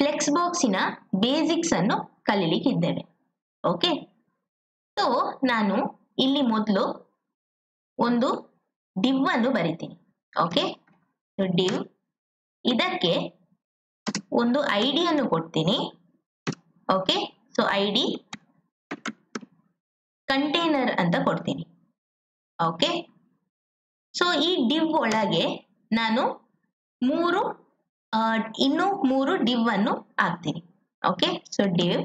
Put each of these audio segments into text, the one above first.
Flex ಬಾಕ್ಸಿನ basics ಅನ್ನು ಕಲಿಲಿಕ್ಕಿದ್ದೇವೆ. Okay, so ನಾನು ಇಲ್ಲಿ ಮೊದಲು ಒಂದು div ಅನ್ನು ಬರಿತೀನಿ. ಓಕೆ, div, ಇದಕ್ಕೆ ಒಂದು ಐಡಿ ಅನ್ನು ಕೊಡ್ತೀನಿ. ಓಕೆ, ಸೊ ಐಡಿ ಕಂಟೈನರ್ ಅಂತ ಕೊಡ್ತೀನಿ. ಓಕೆ, ಸೊ ಈ div ಒಳಗೆ ನಾನು ಇನ್ನೂ ಮೂರು div ಅನ್ನು ಹಾಕ್ತೀನಿ. ಓಕೆ, ಸೊ div,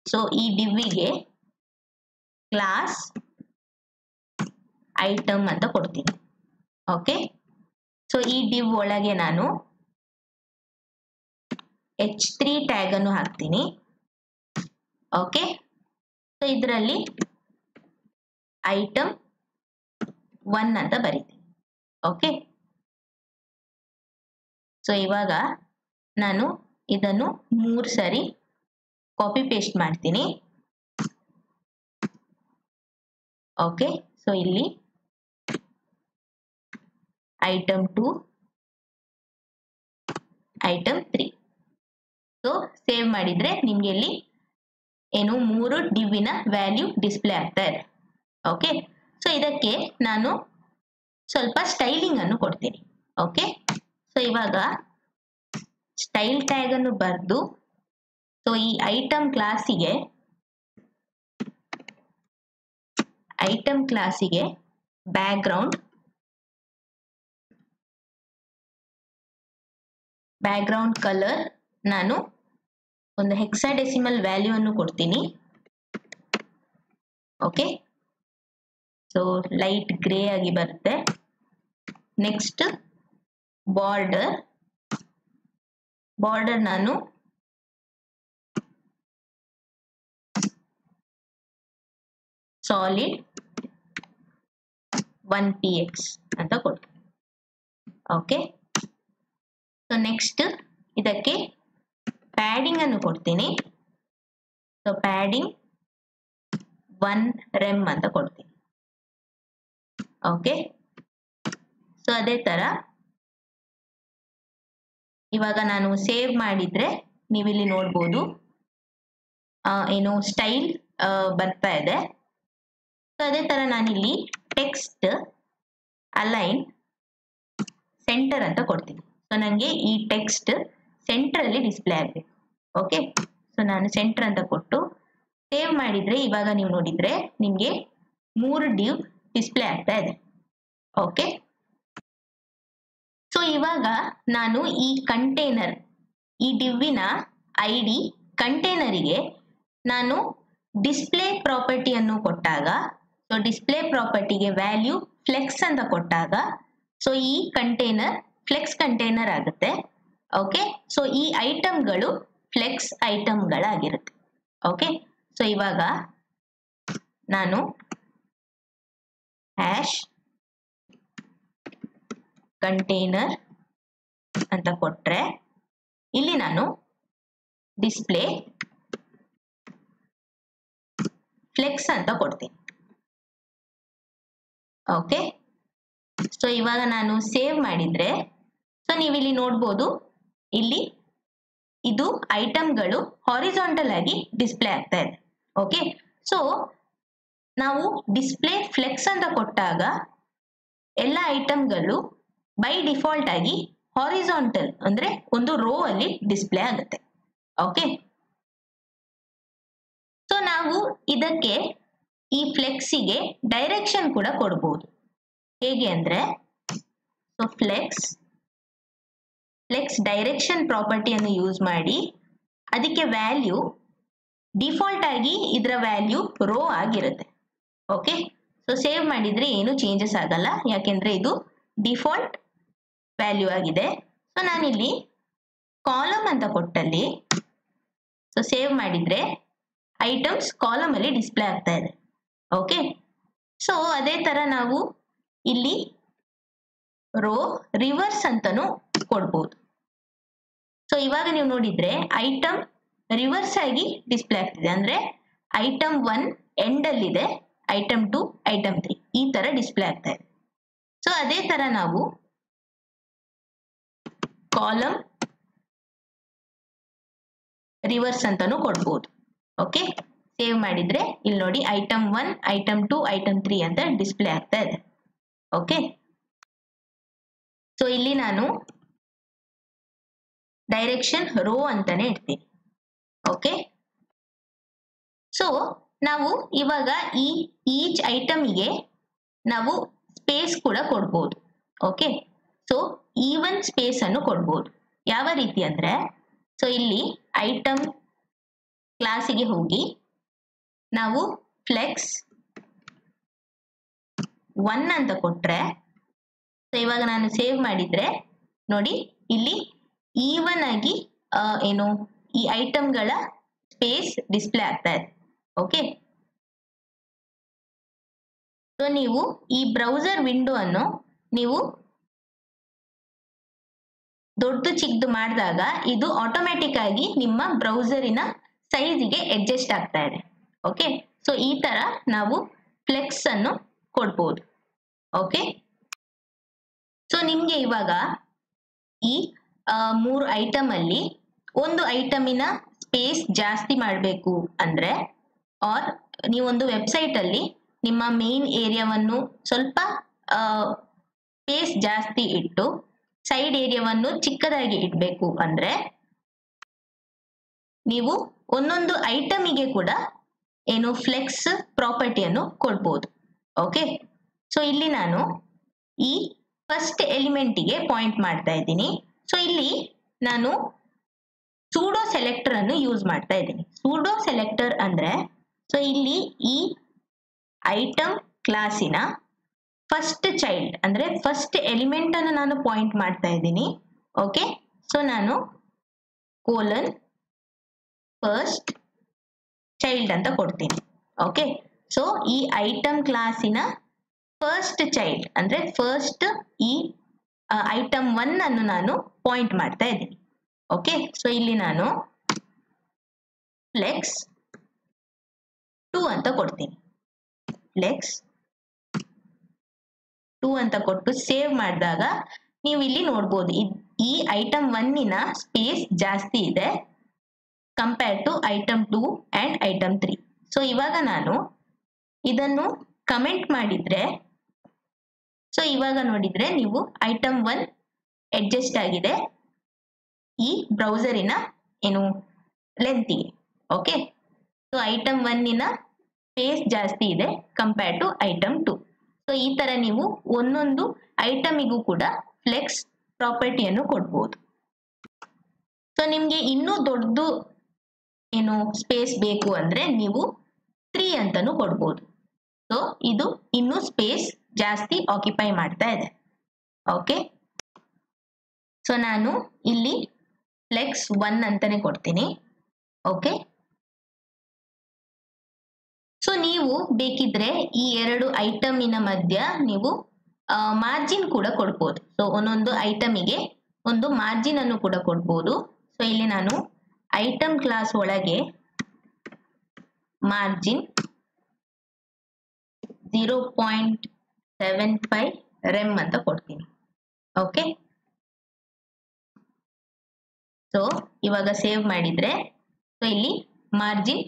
ಸೊ ಈ divಗೆ ಕ್ಲಾಸ್ ಐಟಮ್ ಅಂತ ಕೊಡ್ತೀನಿ. ಓಕೆ, ಸೊ ಈ div ಒಳಗೆ ನಾನು h3 ಟ್ಯಾಗ್ ಅನ್ನು ಹಾಕ್ತೀನಿ. ಓಕೆ, ಸೊ ಇದರಲ್ಲಿ ಐಟಮ್ 1 ಅಂತ ಬರೀತೀನಿ. ಓಕೆ, ಸೊ ಇವಾಗ ನಾನು ಇದನ್ನು 3 ಸರಿ ಕಾಪಿ ಪೇಸ್ಟ್ ಮಾಡ್ತೀನಿ. ಓಕೆ, ಸೊ ಇಲ್ಲಿ ಐಟಮ್ 2, ಐಟಮ್ 3. ಸೊ ಸೇವ್ ಮಾಡಿದ್ರೆ ನಿಮ್ಗೆ ಇಲ್ಲಿ ಏನು 3 ಡಿವಿನ ವ್ಯಾಲ್ಯೂ ಡಿಸ್ಪ್ಲೇ ಆಗ್ತಾ ಇದೆ. ಓಕೆ, ಸೊ ಇದಕ್ಕೆ ನಾನು ಸ್ವಲ್ಪ ಸ್ಟೈಲಿಂಗ್ ಅನ್ನು ಕೊಡ್ತೀನಿ. ಓಕೆ, ಸೊ ಇವಾಗ ಸ್ಟೈಲ್ ಟ್ಯಾಗ್ ಅನ್ನು ಬರೆದು, ಸೊ ಈ ಐಟಮ್ ಕ್ಲಾಸಿಗೆ ಬ್ಯಾಕ್ಗ್ರೌಂಡ್ ಕಲರ್ ನಾನು ಒಂದು ಹೆಕ್ಸಾಡೆಸಿಮಲ್ ವ್ಯಾಲ್ಯೂ ಅನ್ನು ಕೊಡ್ತೀನಿ. ಓಕೆ, ಸೊ ಲೈಟ್ ಗ್ರೇ ಆಗಿ ಬರುತ್ತೆ. ನೆಕ್ಸ್ಟ್ ಬಾರ್ಡರ್ ನಾನು ಸಾಲಿಡ್ 1px ಅಂತ ಕೊಡ್ತೀನಿ. ಓಕೆ, ಸೊ ನೆಕ್ಸ್ಟ್ ಇದಕ್ಕೆ ಪ್ಯಾಡಿಂಗ್ ಅನ್ನು ಕೊಡ್ತೀನಿ. ಸೊ ಪ್ಯಾಡಿಂಗ್ 1 rem ಅಂತ ಕೊಡ್ತೀನಿ. ಓಕೆ, ಸೊ ಅದೇ ತರ ಇವಾಗ ನಾನು ಸೇವ್ ಮಾಡಿದ್ರೆ ನೀವಿಲ್ಲಿ ನೋಡ್ಬೋದು ಏನು ಸ್ಟೈಲ್ ಬರ್ತಾ ಇದೆ. ಸೊ ಅದೇ ತರ ನಾನಿಲ್ಲಿ ಟೆಕ್ಸ್ಟ್ ಅಲೈನ್ ಸೆಂಟರ್ ಅಂತ ಕೊಡ್ತೀನಿ. ಸೊ ನನಗೆ ಈ ಟೆಕ್ಸ್ಟ್ ಸೆಂಟರ್ ಅಲ್ಲಿ ಡಿಸ್ಪ್ಲೇ ಆಗಬೇಕು. ಓಕೆ, ಸೊ ನಾನು ಸೆಂಟರ್ ಅಂತ ಕೊಟ್ಟು ಸೇವ್ ಮಾಡಿದ್ರೆ ಇವಾಗ ನೀವು ನೋಡಿದ್ರೆ ನಿಮಗೆ 3 div ಡಿಸ್ಪ್ಲೇ ಆಗ್ತಾ ಇದೆ. ಓಕೆ, ಸೊ ಇವಾಗ ನಾನು ಈ ಕಂಟೈನರ್, ಈ divನ ಐಡಿ ಕಂಟೈನರಿಗೆ ನಾನು ಡಿಸ್ಪ್ಲೇ ಪ್ರಾಪರ್ಟಿಯನ್ನು ಕೊಟ್ಟಾಗ, ಸೊ ಡಿಸ್ಪ್ಲೇ ಪ್ರಾಪರ್ಟಿಗೆ ವ್ಯಾಲ್ಯೂ ಫ್ಲೆಕ್ಸ್ ಅಂತ ಕೊಟ್ಟಾಗ, ಸೊ ಈ ಕಂಟೈನರ್ ಫ್ಲೆಕ್ಸ್ ಕಂಟೈನರ್ ಆಗುತ್ತೆ. ಓಕೆ, ಸೊ ಈ ಐಟಮ್ಗಳು ಫ್ಲೆಕ್ಸ್ ಐಟಮ್ಗಳಾಗಿರುತ್ತೆ. ಓಕೆ, ಸೊ ಇವಾಗ ನಾನು ಹ್ಯಾಶ್ ಕಂಟೈನರ್ ಅಂತ ಕೊಟ್ರೆ ಇಲ್ಲಿ ನಾನು ಡಿಸ್ಪ್ಲೇ ಫ್ಲೆಕ್ಸ್ ಅಂತ ಕೊಡ್ತೀನಿ. ಓಕೆ, ಸೊ ಇವಾಗ ನಾನು ಸೇವ್ ಮಾಡಿದ್ರೆ ಸೊ ನೀವಿಲ್ಲಿ ನೋಡ್ಬೋದು ಇಲ್ಲಿ ಇದು ಐಟಮ್ಗಳು ಹಾರಿಜಾಂಟಲ್ ಆಗಿ ಡಿಸ್ಪ್ಲೇ ಆಗ್ತಾ ಇದೆ. ಓಕೆ, ಸೊ ನಾವು ಡಿಸ್ಪ್ಲೇ ಫ್ಲೆಕ್ಸ್ ಅಂತ ಕೊಟ್ಟಾಗ ಎಲ್ಲ ಐಟಮ್ಗಳು ಬೈ ಡಿಫಾಲ್ಟ್ ಆಗಿ ಹಾರಿಜಾಂಟಲ್ ಅಂದ್ರೆ ಒಂದು ರೋ ಅಲ್ಲಿ ಡಿಸ್ಪ್ಲೇ ಆಗುತ್ತೆ. ಓಕೆ, ಸೊ ನಾವು ಇದಕ್ಕೆ ಈ ಫ್ಲೆಕ್ಸಿಗೆ ಡೈರೆಕ್ಷನ್ ಕೂಡ ಕೊಡಬಹುದು. ಹೇಗೆ ಅಂದ್ರೆ ಸೊ ಫ್ಲೆಕ್ಸ್ ಡೈರೆಕ್ಷನ್ ಪ್ರಾಪರ್ಟಿಯನ್ನು ಯೂಸ್ ಮಾಡಿ ಅದಕ್ಕೆ ವ್ಯಾಲ್ಯೂ ಡಿಫಾಲ್ಟ್ ಆಗಿ ಇದರ ವ್ಯಾಲ್ಯೂ ರೋ ಆಗಿರುತ್ತೆ. ಓಕೆ, ಸೊ ಸೇವ್ ಮಾಡಿದ್ರೆ ಏನು ಚೇಂಜಸ್ ಆಗಲ್ಲ, ಯಾಕೆಂದ್ರೆ ಇದು ಡಿಫಾಲ್ಟ್ ವ್ಯಾಲ್ಯೂ ಆಗಿದೆ. ಸೊ ನಾನಿಲ್ಲಿ ಕಾಲಮ್ ಅಂತ ಕೊಟ್ಟಲ್ಲಿ ಸೊ ಸೇವ್ ಮಾಡಿದ್ರೆ ಐಟಮ್ಸ್ ಕಾಲಮ್ ಅಲ್ಲಿ ಡಿಸ್ಪ್ಲೇ ಆಗ್ತಾ ಇದೆ. ಓಕೆ, ಸೊ ಅದೇ ತರ ನಾವು ಇಲ್ಲಿ ರೋ ರಿವರ್ಸ್ ಅಂತಾನು ಕೊಡ್ಬೋದು. ಸೊ ಇವಾಗ ನೀವು ನೋಡಿದ್ರೆ ಐಟಮ್ ರಿವರ್ಸ್ ಆಗಿ ಡಿಸ್ಪ್ಲೇ ಆಗ್ತಿದೆ, ಅಂದ್ರೆ ಐಟಮ್ 1 ಎಂಡ್ ಅಲ್ಲಿ ಇದೆ, ಐಟಮ್ 2 ಐಟಮ್ 3 ಈ ತರ ಡಿಸ್ಪ್ಲೇ ಆಗ್ತಾ ಇದೆ. ಸೊ ಅದೇ ತರ ನಾವು ಕಾಲಮ್ ರಿವರ್ಸ್ ಅಂತಾನು ಕೊಡ್ಬೋದು. ಓಕೆ, ಸೇವ್ ಮಾಡಿದ್ರೆ ಇಲ್ಲಿ ನೋಡಿ ಐಟಮ್ 1, ಐಟಮ್ 2, ಐಟಮ್ 3 ಅಂತ ಡಿಸ್ಪ್ಲೇ ಆಗ್ತಾ ಇದೆ. ಓಕೆ, ಸೊ ಇಲ್ಲಿ ನಾನು ಡೈರೆಕ್ಷನ್ ರೋ ಅಂತಾನೆ ಇಡ್ತೀನಿ. ಓಕೆ, ಸೊ ನಾವು ಇವಾಗ ಈಚ್ ಐಟಮ್ಗೆ ನಾವು ಸ್ಪೇಸ್ ಕೂಡ ಕೊಡ್ಬೋದು. ಓಕೆ, ಸೊ ಈವನ್ ಸ್ಪೇಸ್ ಅನ್ನು ಕೊಡ್ಬೋದು. ಯಾವ ರೀತಿ ಅಂದ್ರೆ, ಸೊ ಇಲ್ಲಿ ಐಟಮ್ ಕ್ಲಾಸಿಗೆ ಹೋಗಿ ನಾವು ಫ್ಲೆಕ್ಸ್ 1 ಅಂತ ಕೊಟ್ರೆ, ಸೊ ಇವಾಗ ನಾನು ಸೇವ್ ಮಾಡಿದ್ರೆ ನೋಡಿ ಇಲ್ಲಿ ಈವನ್ ಆಗಿ ಏನು ಈ ಐಟಮ್ಗಳ ಸ್ಪೇಸ್ ಡಿಸ್ಪ್ಲೇ ಆಗ್ತಾ ಇದೆ. ಓಕೆ, ಸೊ ನೀವು ಈ ಬ್ರೌಸರ್ ವಿಂಡೋ ಅನ್ನು ನೀವು ದೊಡ್ಡ ಚಿಕ್ಕದು ಮಾಡಿದಾಗ ಇದು ಆಟೋಮ್ಯಾಟಿಕ್ ಆಗಿ ನಿಮ್ಮ ಬ್ರೌಸರಿನ ಸೈಜ್ಗೆ ಅಡ್ಜಸ್ಟ್ ಆಗ್ತಾ ಇದೆ. ಓಕೆ, ಸೊ ಈ ತರ ನಾವು ಫ್ಲೆಕ್ಸ್ ಅನ್ನು ಕೊಡ್ಬೋದು. ಓಕೆ, ಸೊ ನಿಮ್ಗೆ ಇವಾಗ ಈ 3 ಐಟಮ್ ಅಲ್ಲಿ ಒಂದು ಐಟಮಿನ ಸ್ಪೇಸ್ ಜಾಸ್ತಿ ಮಾಡಬೇಕು ಅಂದ್ರೆ, ಆರ್ ನೀವೊಂದು ವೆಬ್ಸೈಟ್ ಅಲ್ಲಿ ನಿಮ್ಮ ಮೇನ್ ಏರಿಯಾವನ್ನು ಸ್ವಲ್ಪ ಸ್ಪೇಸ್ ಜಾಸ್ತಿ ಇಟ್ಟು ಸೈಡ್ ಏರಿಯಾವನ್ನು ಚಿಕ್ಕದಾಗಿ ಇಡಬೇಕು ಅಂದ್ರೆ, ನೀವು ಒಂದೊಂದು ಐಟಮಿಗೆ ಕೂಡ ಏನು ಫ್ಲೆಕ್ಸ್ ಪ್ರಾಪರ್ಟಿಯನ್ನು ಕೊಡ್ಬೋದು. ಓಕೆ, ಸೊ ಇಲ್ಲಿ ನಾನು ಈ ಫಸ್ಟ್ ಎಲಿಮೆಂಟಿಗೆ ಪಾಯಿಂಟ್ ಮಾಡ್ತಾ ಇದ್ದೀನಿ. ಸೊ ಇಲ್ಲಿ ನಾನು ಸೂಡೋ ಸೆಲೆಕ್ಟರ್ ಅನ್ನು ಯೂಸ್ ಮಾಡ್ತಾ ಇದ್ದೀನಿ. ಸೂಡೋ ಸೆಲೆಕ್ಟರ್ ಅಂದ್ರೆ, ಸೊ ಇಲ್ಲಿ ಈ ಐಟಮ್ ಕ್ಲಾಸಿನ ಫಸ್ಟ್ ಚೈಲ್ಡ್ ಅಂದ್ರೆ ಫಸ್ಟ್ ಎಲಿಮೆಂಟ್ ಅನ್ನು ನಾನು ಪಾಯಿಂಟ್ ಮಾಡ್ತಾ ಇದ್ದೀನಿ. ಓಕೆ, ಸೊ ನಾನು ಕೋಲನ್ ಫಸ್ಟ್ ಚೈಲ್ಡ್ ಅಂತ ಕೊಡ್ತೀನಿ. ಓಕೆ, ಸೊ ಈ ಐಟಮ್ ಕ್ಲಾಸಿನ ಫಸ್ಟ್ ಚೈಲ್ಡ್ ಅಂದ್ರೆ ಫಸ್ಟ್ ಈ ಐಟಮ್ 1 ಅನ್ನು ನಾನು ಪಾಯಿಂಟ್ ಮಾಡ್ತಾ ಇದ್ದೀನಿ. ಓಕೆ, ಸೊ ಇಲ್ಲಿ ನಾನು ಫ್ಲೆಕ್ಸ್ 2 ಅಂತ ಕೊಡ್ತೀನಿ. ಫ್ಲೆಕ್ಸ್ 2 ಅಂತ ಕೊಟ್ಟು ಸೇವ್ ಮಾಡಿದಾಗ ನೀವು ಇಲ್ಲಿ ನೋಡ್ಬೋದು ಈ ಐಟಮ್ 1 ಸ್ಪೇಸ್ ಜಾಸ್ತಿ ಇದೆ compare to item 2 and item 3. So ಇವಾಗ ನಾನು ಇದನ್ನು ಕಮೆಂಟ್ ಮಾಡಿದ್ರೆ, ಸೊ ಇವಾಗ ನೋಡಿದ್ರೆ ನೀವು ಐಟಮ್ 1 ಅಡ್ಜಸ್ಟ್ ಆಗಿದೆ ಈ ಬ್ರೌಸರಿನ ಏನು ಲೆಂತಿಗೆ. ಓಕೆ, ಸೊ ಐಟಮ್ 1 ಸ್ಪೇಸ್ ಜಾಸ್ತಿ ಇದೆ ಕಂಪೇರ್ ಟು ಐಟಮ್ 2. ಸೊ ಈ ತರ ನೀವು ಒಂದೊಂದು ಐಟಮಿಗೂ ಕೂಡ ಫ್ಲೆಕ್ಸ್ ಪ್ರಾಪರ್ಟಿಯನ್ನು ಕೊಡ್ಬೋದು. ಸೊ ನಿಮ್ಗೆ ಇನ್ನೂ ದೊಡ್ಡದು ಏನು ಸ್ಪೇಸ್ ಬೇಕು ಅಂದ್ರೆ ನೀವು 3 ಅಂತಾನು ಕೊಡ್ಬೋದು. ಸೊ ಇದು ಇನ್ನೂ ಸ್ಪೇಸ್ ಜಾಸ್ತಿ ಆಕ್ಯುಪೈ ಮಾಡ್ತಾ ಇದೆ. ಓಕೆ, ಸೊ ನಾನು ಇಲ್ಲಿ ಫ್ಲೆಕ್ಸ್ 1 ಅಂತಾನೆ ಕೊಡ್ತೀನಿ. ಓಕೆ, ಸೊ ನೀವು ಬೇಕಿದ್ರೆ ಈ 2 ಐಟಮಿನ ಮಧ್ಯ ನೀವು ಮಾರ್ಜಿನ್ ಕೂಡ ಕೊಡ್ಬೋದು. ಸೊ ಒಂದೊಂದು ಐಟಮಿಗೆ ಒಂದು ಮಾರ್ಜಿನ್ ಅನ್ನು ಕೂಡ ಕೊಡ್ಬೋದು. ಸೊ ಇಲ್ಲಿ ನಾನು ಐಟಮ್ ಕ್ಲಾಸ್ ಒಳಗೆ ಮಾರ್ಜಿನ್ 0.75 rem ಅಂತ ಕೊಡ್ತೀನಿ. ಓಕೆ, ಸೊ ಇವಾಗ ಸೇವ್ ಮಾಡಿದ್ರೆ ಸೊ ಇಲ್ಲಿ ಮಾರ್ಜಿನ್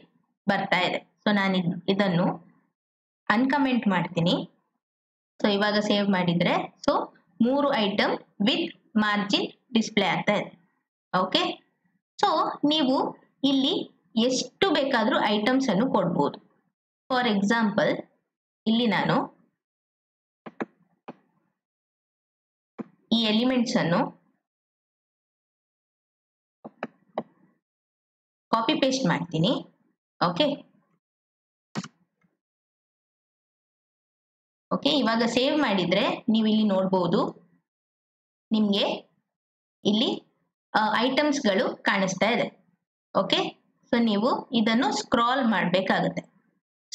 ಬರ್ತಾ ಇದೆ. ಸೊ ನಾನು ಇದನ್ನು ಅನ್ಕಮೆಂಟ್ ಮಾಡ್ತೀನಿ. ಸೊ ಇವಾಗ ಸೇವ್ ಮಾಡಿದ್ರೆ so 3 item with margin display ಆಗ್ತಾ ಇದೆ. ಓಕೆ, ಸೊ ನೀವು ಇಲ್ಲಿ ಎಷ್ಟು ಬೇಕಾದ್ರೂ ಐಟಮ್ಸ್ ಅನ್ನು ಕೊಡ್ಬೋದು. ಫಾರ್ ಎಕ್ಸಾಂಪಲ್ ಇಲ್ಲಿ ನಾನು ಈ ಎಲಿಮೆಂಟ್ಸ್ ಅನ್ನು ಕಾಪಿ ಪೇಸ್ಟ್ ಮಾಡ್ತೀನಿ. ಓಕೆ, ಓಕೆ, ಇವಾಗ ಸೇವ್ ಮಾಡಿದ್ರೆ ನೀವು ಇಲ್ಲಿ ನೋಡ್ಬೋದು ನಿಮ್ಗೆ ಇಲ್ಲಿ ಐಟಮ್ಸ್ಗಳು ಕಾಣಿಸ್ತಾ ಇದೆ. ಓಕೆ, ಸೊ ನೀವು ಇದನ್ನು ಸ್ಕ್ರಾಲ್ ಮಾಡಬೇಕಾಗುತ್ತೆ.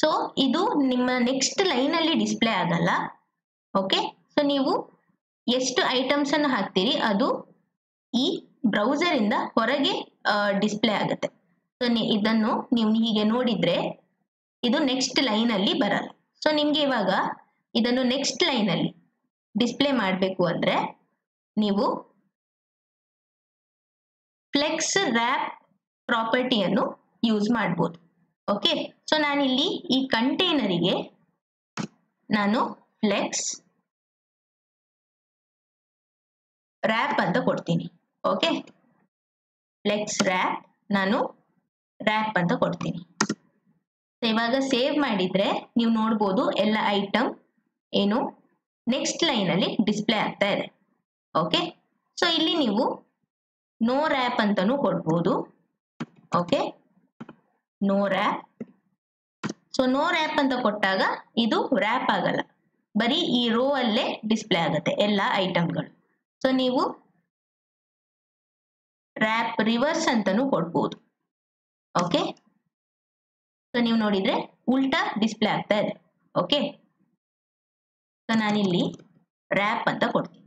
ಸೊ ಇದು ನಿಮ್ಮ ನೆಕ್ಸ್ಟ್ ಲೈನ್ ಅಲ್ಲಿ ಡಿಸ್ಪ್ಲೇ ಆಗಲ್ಲ. ಓಕೆ, ಸೊ ನೀವು ಎಷ್ಟು ಐಟಮ್ಸ್ ಅನ್ನು ಹಾಕ್ತೀರಿ ಅದು ಈ ಬ್ರೌಸರ್ ಇಂದ ಹೊರಗೆ ಡಿಸ್ಪ್ಲೇ ಆಗುತ್ತೆ. ಸೊ ಇದನ್ನು ನೀವು ಹೀಗೆ ನೋಡಿದ್ರೆ ಇದು ನೆಕ್ಸ್ಟ್ ಲೈನ್ ಅಲ್ಲಿ ಬರಲ್ಲ. ಸೊ ನಿಮ್ಗೆ ಇವಾಗ ಇದನ್ನು ನೆಕ್ಸ್ಟ್ ಲೈನ್ ಅಲ್ಲಿ ಡಿಸ್ಪ್ಲೇ ಮಾಡಬೇಕು ಅಂದ್ರೆ ನೀವು ಫ್ಲೆಕ್ಸ್ ರ್ಯಾಪ್ ಪ್ರಾಪರ್ಟಿಯನ್ನು ಯೂಸ್ ಮಾಡ್ಬೋದು. ಓಕೆ, ಸೊ ನಾನಿಲ್ಲಿ ಈ ಕಂಟೈನರಿಗೆ ನಾನು ಫ್ಲೆಕ್ಸ್ ರ್ಯಾಪ್ ಅಂತ ಕೊಡ್ತೀನಿ. ಓಕೆ, ಫ್ಲೆಕ್ಸ್ ರ್ಯಾಪ್ ನಾನು ರ್ಯಾಪ್ ಅಂತ ಕೊಡ್ತೀನಿ. ಇವಾಗ ಸೇವ್ ಮಾಡಿದ್ರೆ ನೀವು ನೋಡ್ಬೋದು ಎಲ್ಲ ಐಟಮ್ ಏನು ನೆಕ್ಸ್ಟ್ ಲೈನ್ ಅಲ್ಲಿ ಡಿಸ್ಪ್ಲೇ ಆಗ್ತಾ ಇದೆ. ಓಕೆ, ಸೊ ಇಲ್ಲಿ ನೀವು ನೋ ರ್ಯಾಪ್ ಅಂತಾನೂ ಕೊಡ್ಬೋದು. Okay, no wrap. So no wrap ಅಂತ ಕೊಟ್ಟಾಗ ಇದು ರ್ಯಾಪ್ ಆಗಲ್ಲ, ಬರೀ ಈ ರೋ ಅಲ್ಲೇ ಡಿಸ್ಪ್ಲೇ ಆಗುತ್ತೆ ಎಲ್ಲ ಐಟಮ್ಗಳು. ಸೊ ನೀವು ರ್ಯಾಪ್ ರಿವರ್ಸ್ ಅಂತಾನೂ ಕೊಡ್ಬೋದು. ಓಕೆ, ಸೊ ನೀವು ನೋಡಿದ್ರೆ ಉಲ್ಟಾ ಡಿಸ್ಪ್ಲೇ ಆಗ್ತಾ ಇದೆ. ಓಕೆ, ಸೊ ನಾನಿಲ್ಲಿ ರ್ಯಾಪ್ ಅಂತ ಕೊಡ್ತೀನಿ.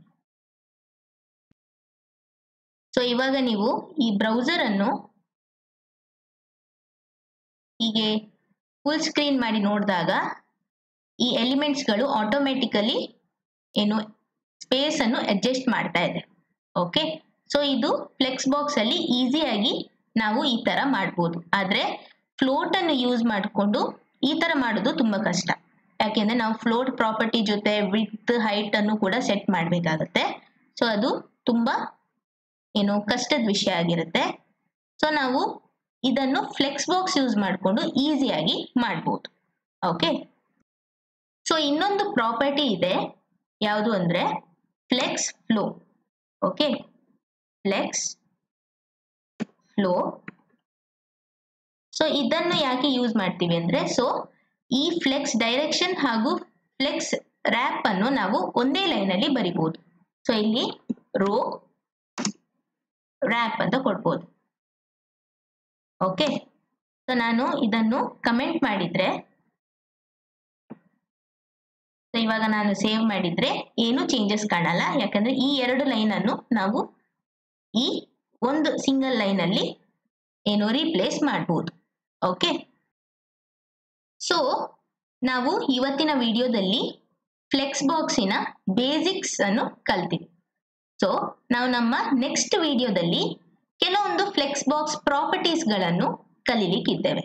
ಸೊ ಇವಾಗ ನೀವು ಈ ಬ್ರೌಸರ್ ಅನ್ನು ಹೀಗೆ ಫುಲ್ ಸ್ಕ್ರೀನ್ ಮಾಡಿ ನೋಡಿದಾಗ ಈ ಎಲಿಮೆಂಟ್ಸ್ಗಳು ಆಟೋಮೆಟಿಕಲಿ ಏನು ಸ್ಪೇಸ್ ಅನ್ನು ಅಡ್ಜಸ್ಟ್ ಮಾಡ್ತಾ ಇದೆ. ಓಕೆ, ಸೊ ಇದು ಫ್ಲೆಕ್ಸ್ ಬಾಕ್ಸ್ ಅಲ್ಲಿ ಈಸಿಯಾಗಿ ನಾವು ಈ ತರ ಮಾಡ್ಬೋದು. ಆದ್ರೆ ಫ್ಲೋಟ್ ಅನ್ನು ಯೂಸ್ ಮಾಡಿಕೊಂಡು ಈ ತರ ಮಾಡೋದು ತುಂಬಾ ಕಷ್ಟ. ಯಾಕೆಂದ್ರೆ ನಾವು ಫ್ಲೋಟ್ ಪ್ರಾಪರ್ಟಿ ಜೊತೆ ವಿಡ್ತ್ ಹೈಟ್ ಅನ್ನು ಕೂಡ ಸೆಟ್ ಮಾಡಬೇಕಾಗತ್ತೆ. ಸೊ ಅದು ತುಂಬಾ ಏನು ಕಷ್ಟದ ವಿಷಯ ಆಗಿರುತ್ತೆ. ಸೊ ನಾವು ಇದನ್ನು ಫ್ಲೆಕ್ಸ್ ಬಾಕ್ಸ್ ಯೂಸ್ ಮಾಡಿಕೊಂಡು ಈಸಿಯಾಗಿ ಮಾಡ್ಬೋದು. ಓಕೆ, ಸೊ ಇನ್ನೊಂದು ಪ್ರಾಪರ್ಟಿ ಇದೆ, ಯಾವುದು ಅಂದ್ರೆ flex flow. Okay, flex flow. So ಇದನ್ನು ಯಾಕೆ ಯೂಸ್ ಮಾಡ್ತೀವಿ ಅಂದ್ರೆ, ಸೊ ಈ ಫ್ಲೆಕ್ಸ್ ಡೈರೆಕ್ಷನ್ ಹಾಗೂ ಫ್ಲೆಕ್ಸ್ ರ್ಯಾಪ್ ಅನ್ನು ನಾವು ಒಂದೇ ಲೈನ್ ಅಲ್ಲಿ ಬರಿಬಹುದು. ಸೊ ಇಲ್ಲಿ ರೋ ರ್ಯಾಪ್ ಅಂತ ಕೊಡ್ಬೋದು. ಓಕೆ, ಸೊ ನಾನು ಇದನ್ನು ಕಮೆಂಟ್ ಮಾಡಿದ್ರೆ, ಸೊ ಇವಾಗ ನಾನು ಸೇವ್ ಮಾಡಿದ್ರೆ ಏನು ಚೇಂಜಸ್ ಕಾಣಲ್ಲ, ಯಾಕಂದ್ರೆ ಈ ಎರಡು ಲೈನ್ ಅನ್ನು ನಾವು ಈ ಒಂದು ಸಿಂಗಲ್ ಲೈನ್ ಅಲ್ಲಿ ಏನು ರೀಪ್ಲೇಸ್ ಮಾಡಬಹುದು. ಓಕೆ, ಸೊ ನಾವು ಇವತ್ತಿನ ವಿಡಿಯೋದಲ್ಲಿ ಫ್ಲೆಕ್ಸ್ ಬಾಕ್ಸಿನ ಬೇಸಿಕ್ಸ್ ಅನ್ನು ಕಲ್ತೀವಿ. ಸೊ ನಾವು ನಮ್ಮ ನೆಕ್ಸ್ಟ್ ವಿಡಿಯೋದಲ್ಲಿ ಕೆಲವೊಂದು ಫ್ಲೆಕ್ಸ್ ಬಾಕ್ಸ್ ಪ್ರಾಪರ್ಟೀಸ್ಗಳನ್ನು ಕಲಿಲಿಕ್ಕಿದ್ದೇವೆ.